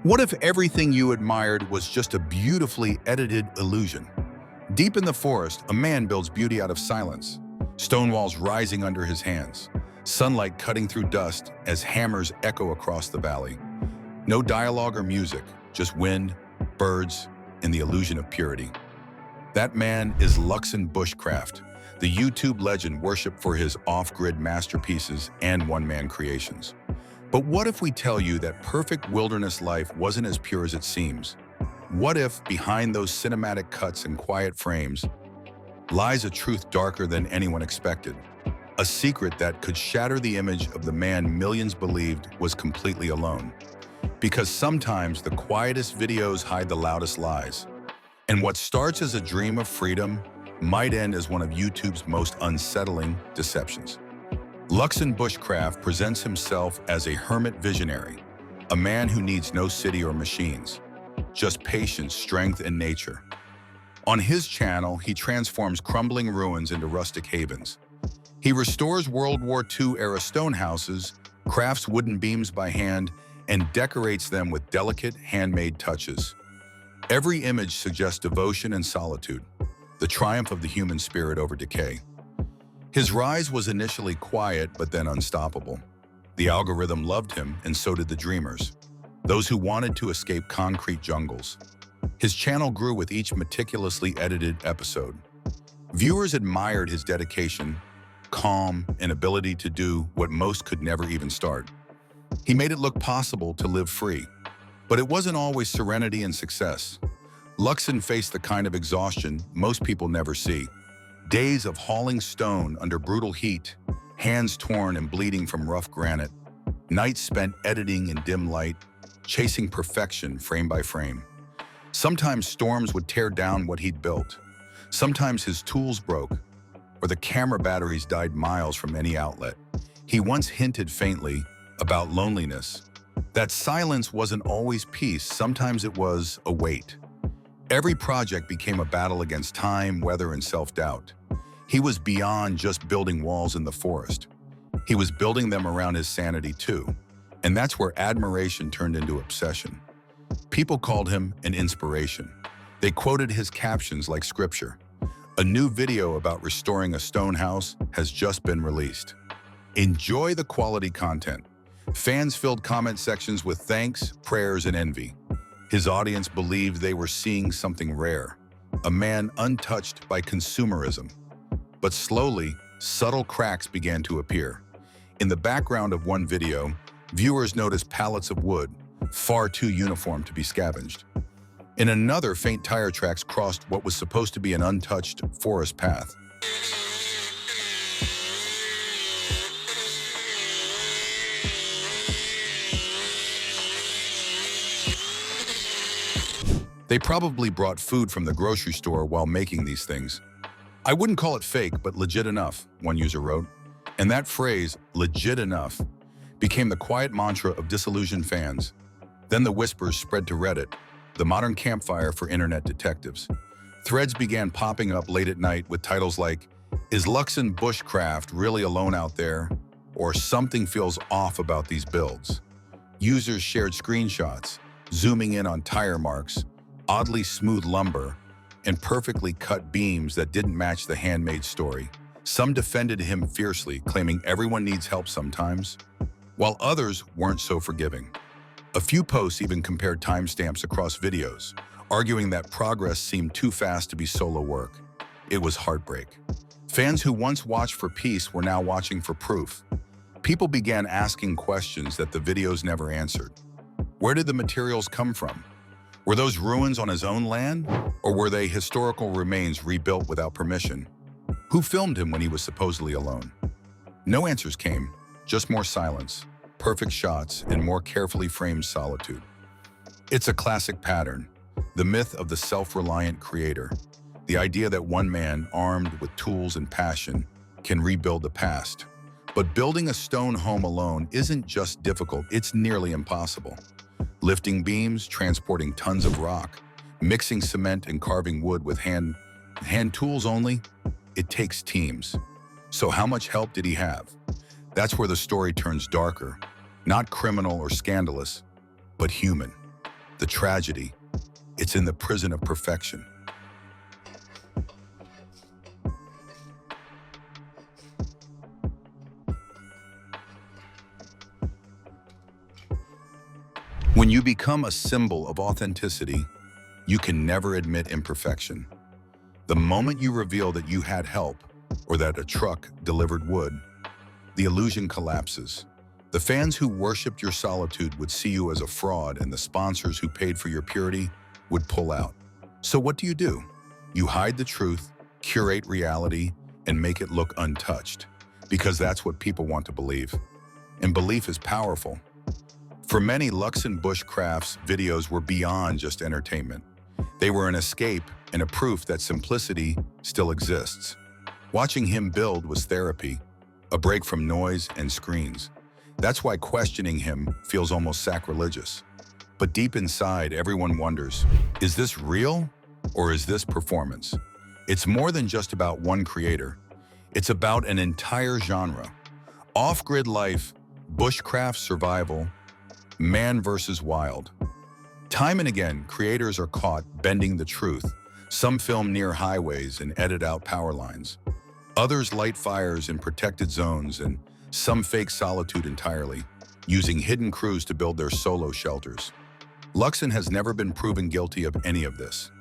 What if everything you admired was just a beautifully edited illusion? Deep in the forest, a man builds beauty out of silence, stone walls rising under his hands, sunlight cutting through dust as hammers echo across the valley. No dialogue or music, just wind, birds, and the illusion of purity. That man is Luxon Bushcraft, the YouTube legend worshipped for his off-grid masterpieces and one-man creations. But what if we tell you that perfect wilderness life wasn't as pure as it seems? What if behind those cinematic cuts and quiet frames lies a truth darker than anyone expected? A secret that could shatter the image of the man millions believed was completely alone. Because sometimes the quietest videos hide the loudest lies. And what starts as a dream of freedom might end as one of YouTube's most unsettling deceptions. Luxon Bushcraft presents himself as a hermit visionary, a man who needs no city or machines, just patience, strength, and nature. On his channel, he transforms crumbling ruins into rustic havens. He restores World War II-era stone houses, crafts wooden beams by hand, and decorates them with delicate, handmade touches. Every image suggests devotion and solitude, the triumph of the human spirit over decay. His rise was initially quiet, but then unstoppable. The algorithm loved him, and so did the dreamers, those who wanted to escape concrete jungles. His channel grew with each meticulously edited episode. Viewers admired his dedication, calm, and ability to do what most could never even start. He made it look possible to live free, but it wasn't always serenity and success. Luxon faced the kind of exhaustion most people never see. Days of hauling stone under brutal heat, hands torn and bleeding from rough granite, nights spent editing in dim light, chasing perfection frame by frame. Sometimes storms would tear down what he'd built. Sometimes his tools broke, or the camera batteries died miles from any outlet. He once hinted faintly about loneliness. That silence wasn't always peace, sometimes it was a weight. Every project became a battle against time, weather, and self-doubt. He was beyond just building walls in the forest. He was building them around his sanity too. And that's where admiration turned into obsession. People called him an inspiration. They quoted his captions like scripture. A new video about restoring a stone house has just been released. Enjoy the quality content. Fans filled comment sections with thanks, prayers, and envy. His audience believed they were seeing something rare, a man untouched by consumerism. But slowly, subtle cracks began to appear. In the background of one video, viewers noticed pallets of wood, far too uniform to be scavenged. In another, faint tire tracks crossed what was supposed to be an untouched forest path. They probably brought food from the grocery store while making these things. I wouldn't call it fake, but legit enough, one user wrote. And that phrase, legit enough, became the quiet mantra of disillusioned fans. Then the whispers spread to Reddit, the modern campfire for internet detectives. Threads began popping up late at night with titles like, "Is Luxon Bushcraft really alone out there?" Or "Something feels off about these builds." Users shared screenshots, zooming in on tire marks, oddly smooth lumber, and perfectly cut beams that didn't match the handmade story. Some defended him fiercely, claiming everyone needs help sometimes, while others weren't so forgiving. A few posts even compared timestamps across videos, arguing that progress seemed too fast to be solo work. It was heartbreak. Fans who once watched for peace were now watching for proof. People began asking questions that the videos never answered. Where did the materials come from? Were those ruins on his own land? Or were they historical remains rebuilt without permission? Who filmed him when he was supposedly alone? No answers came, just more silence, perfect shots, and more carefully framed solitude. It's a classic pattern, the myth of the self-reliant creator, the idea that one man, armed with tools and passion, can rebuild the past. But building a stone home alone isn't just difficult, it's nearly impossible. Lifting beams, transporting tons of rock, mixing cement and carving wood with hand tools only, it takes teams. So how much help did he have? That's where the story turns darker, not criminal or scandalous, but human. The tragedy, it's in the prison of perfection. When you become a symbol of authenticity, you can never admit imperfection. The moment you reveal that you had help or that a truck delivered wood, the illusion collapses. The fans who worshipped your solitude would see you as a fraud, and the sponsors who paid for your purity would pull out. So what do? You hide the truth, curate reality, and make it look untouched, because that's what people want to believe. And belief is powerful. For many, Luxon Bushcraft's videos were beyond just entertainment. They were an escape and a proof that simplicity still exists. Watching him build was therapy, a break from noise and screens. That's why questioning him feels almost sacrilegious. But deep inside, everyone wonders, is this real or is this performance? It's more than just about one creator. It's about an entire genre. Off-grid life, bushcraft survival, man versus wild. Time and again, creators are caught bending the truth. Some film near highways and edit out power lines. Others light fires in protected zones, and some fake solitude entirely, using hidden crews to build their solo shelters. Luxon has never been proven guilty of any of this.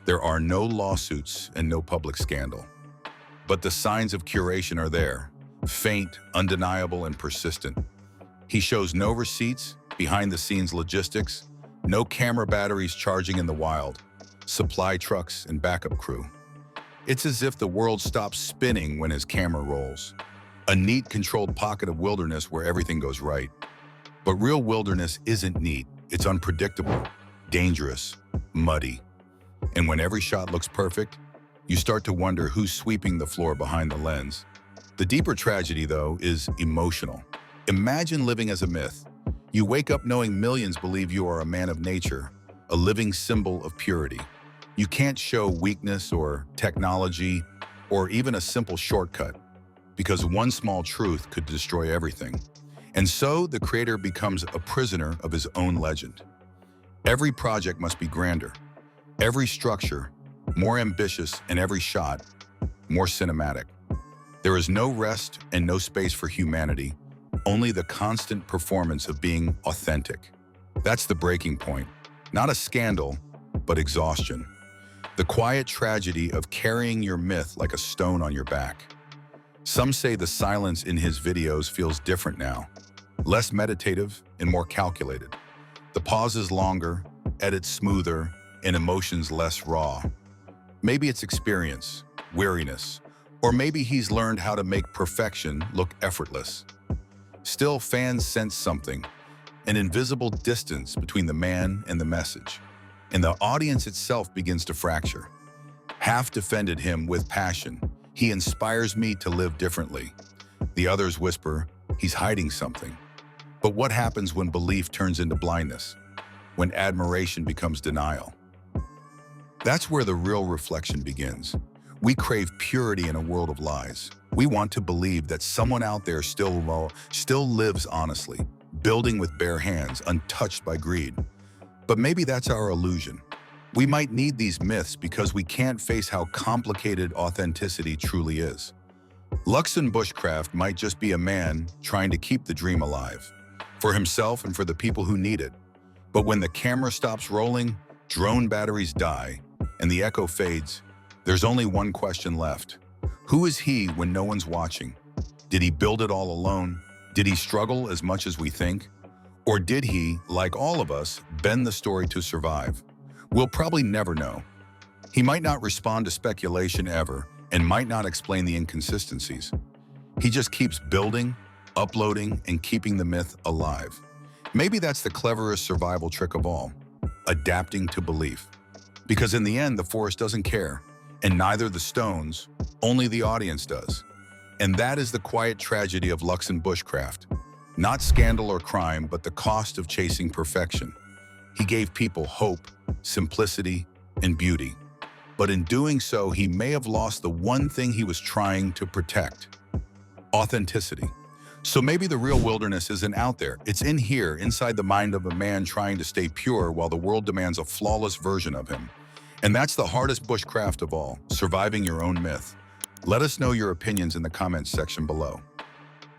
There are no lawsuits and no public scandal. But the signs of curation are there, faint, undeniable, and persistent. He shows no receipts, behind-the-scenes logistics, no camera batteries charging in the wild, supply trucks and backup crew. It's as if the world stops spinning when his camera rolls. A neat, controlled pocket of wilderness where everything goes right. But real wilderness isn't neat. It's unpredictable, dangerous, muddy. And when every shot looks perfect, you start to wonder who's sweeping the floor behind the lens. The deeper tragedy, though, is emotional. Imagine living as a myth. You wake up knowing millions believe you are a man of nature, a living symbol of purity. You can't show weakness or technology or even a simple shortcut, because one small truth could destroy everything. And so the creator becomes a prisoner of his own legend. Every project must be grander, every structure more ambitious, and every shot more cinematic. There is no rest and no space for humanity, only the constant performance of being authentic. That's the breaking point. Not a scandal, but exhaustion. The quiet tragedy of carrying your myth like a stone on your back. Some say the silence in his videos feels different now, less meditative and more calculated. The pauses longer, edits smoother, and emotions less raw. Maybe it's experience, weariness, or maybe he's learned how to make perfection look effortless. Still, fans sense something, an invisible distance between the man and the message, and the audience itself begins to fracture. Half defended him with passion. He inspires me to live differently. The others whisper, he's hiding something. But what happens when belief turns into blindness? When admiration becomes denial? That's where the real reflection begins. We crave purity in a world of lies. We want to believe that someone out there still lives honestly, building with bare hands, untouched by greed. But maybe that's our illusion. We might need these myths because we can't face how complicated authenticity truly is. Luxon Bushcraft might just be a man trying to keep the dream alive, for himself and for the people who need it. But when the camera stops rolling, drone batteries die, and the echo fades, there's only one question left. Who is he when no one's watching? Did he build it all alone? Did he struggle as much as we think? Or did he, like all of us, bend the story to survive? We'll probably never know. He might not respond to speculation ever, and might not explain the inconsistencies. He just keeps building, uploading, and keeping the myth alive. Maybe that's the cleverest survival trick of all, adapting to belief. Because in the end, the forest doesn't care, and neither the stones, only the audience does. And that is the quiet tragedy of Luxon Bushcraft. Not scandal or crime, but the cost of chasing perfection. He gave people hope, simplicity, and beauty. But in doing so, he may have lost the one thing he was trying to protect: authenticity. So maybe the real wilderness isn't out there. It's in here, inside the mind of a man trying to stay pure while the world demands a flawless version of him. And that's the hardest bushcraft of all, surviving your own myth. Let us know your opinions in the comments section below.